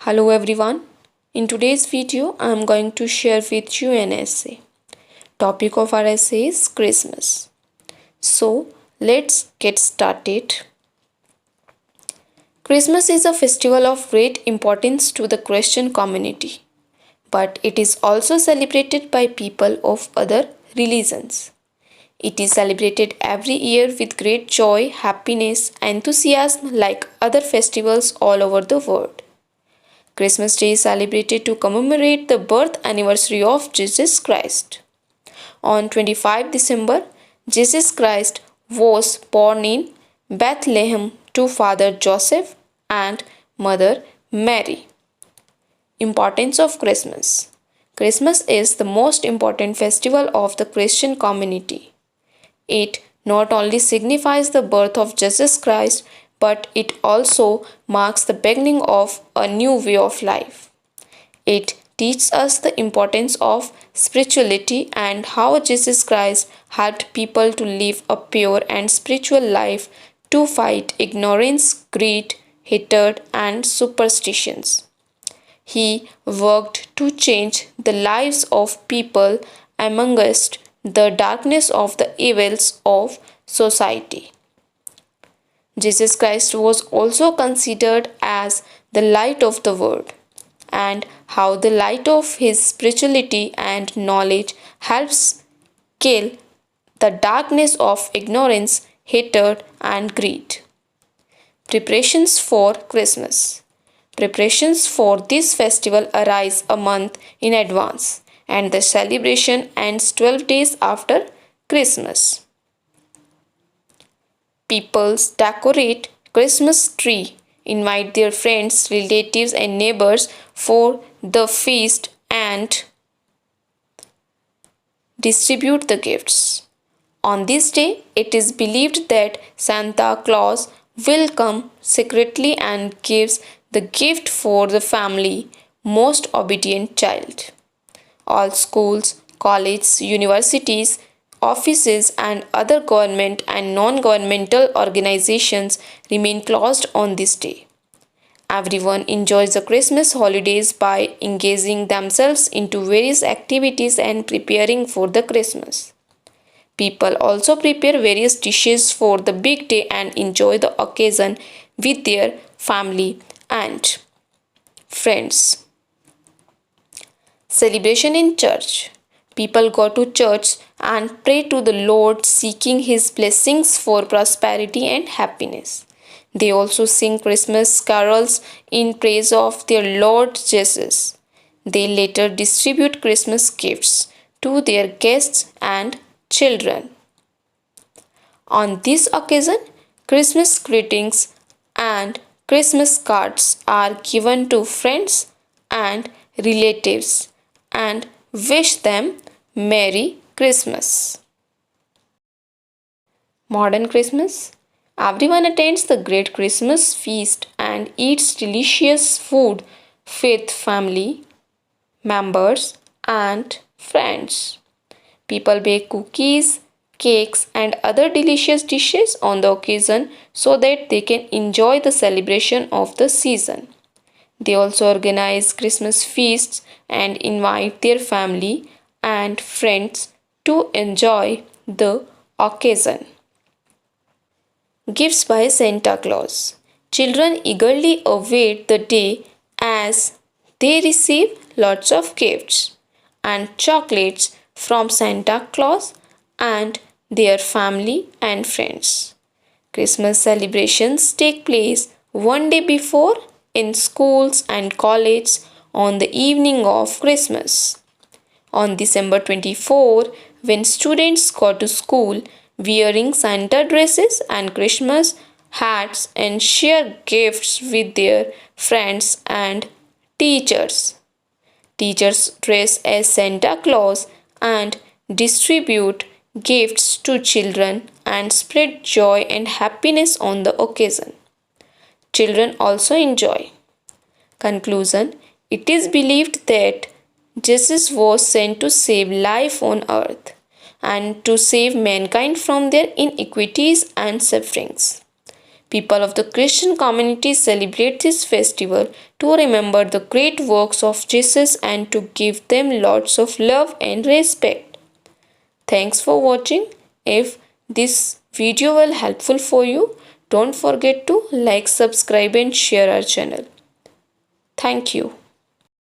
Hello everyone. In today's video, I am going to share with you an essay. Topic of our essay is Christmas. So, let's get started. Christmas is a festival of great importance to the Christian community, but it is also celebrated by people of other religions. It is celebrated every year with great joy, happiness, enthusiasm like other festivals all over the world. Christmas Day is celebrated to commemorate the birth anniversary of Jesus Christ. On 25 December, Jesus Christ was born in Bethlehem to Father Joseph and Mother Mary. Importance of Christmas. Christmas is the most important festival of the Christian community. It not only signifies the birth of Jesus Christ, but it also marks the beginning of a new way of life. It teaches us the importance of spirituality and how Jesus Christ helped people to live a pure and spiritual life to fight ignorance, greed, hatred, and superstitions. He worked to change the lives of people amongst the darkness of the evils of society. Jesus Christ was also considered as the light of the world, and how the light of his spirituality and knowledge helps kill the darkness of ignorance, hatred, and greed. Preparations for Christmas. Preparations for this festival arise a month in advance, and the celebration ends 12 days after Christmas. People decorate Christmas tree, invite their friends, relatives and neighbors for the feast and distribute the gifts. On this day, it is believed that Santa Claus will come secretly and gives the gift for the family most obedient child. All schools, colleges, universities, offices, and other government and non governmental organizations remain closed on this day. Everyone enjoys the Christmas holidays by engaging themselves into various activities and preparing for the Christmas. People also prepare various dishes for the big day and enjoy the occasion with their family and friends. Celebration in church. People go to church and pray to the Lord, seeking His blessings for prosperity and happiness. They also sing Christmas carols in praise of their Lord Jesus. They later distribute Christmas gifts to their guests and children. On this occasion, Christmas greetings and Christmas cards are given to friends and relatives and wish them Merry Christmas. Modern Christmas. Everyone attends the great Christmas feast and eats delicious food with family members and friends. People bake cookies, cakes, and other delicious dishes on the occasion so that they can enjoy the celebration of the season. They also organize Christmas feasts and invite their family and friends to enjoy the occasion. Gifts by Santa Claus. Children eagerly await the day as they receive lots of gifts and chocolates from Santa Claus and their family and friends. Christmas celebrations take place one day before in schools and colleges on the evening of Christmas. On December 24, when students go to school wearing Santa dresses and Christmas hats and share gifts with their friends and teachers. Teachers dress as Santa Claus and distribute gifts to children and spread joy and happiness on the occasion. Children also enjoy. Conclusion. It is believed that Jesus was sent to save life on earth and to save mankind from their iniquities and sufferings. People of the Christian community celebrate this festival to remember the great works of Jesus and to give them lots of love and respect. Thanks for watching. If this video was helpful for you, don't forget to like, subscribe and share our channel. Thank you.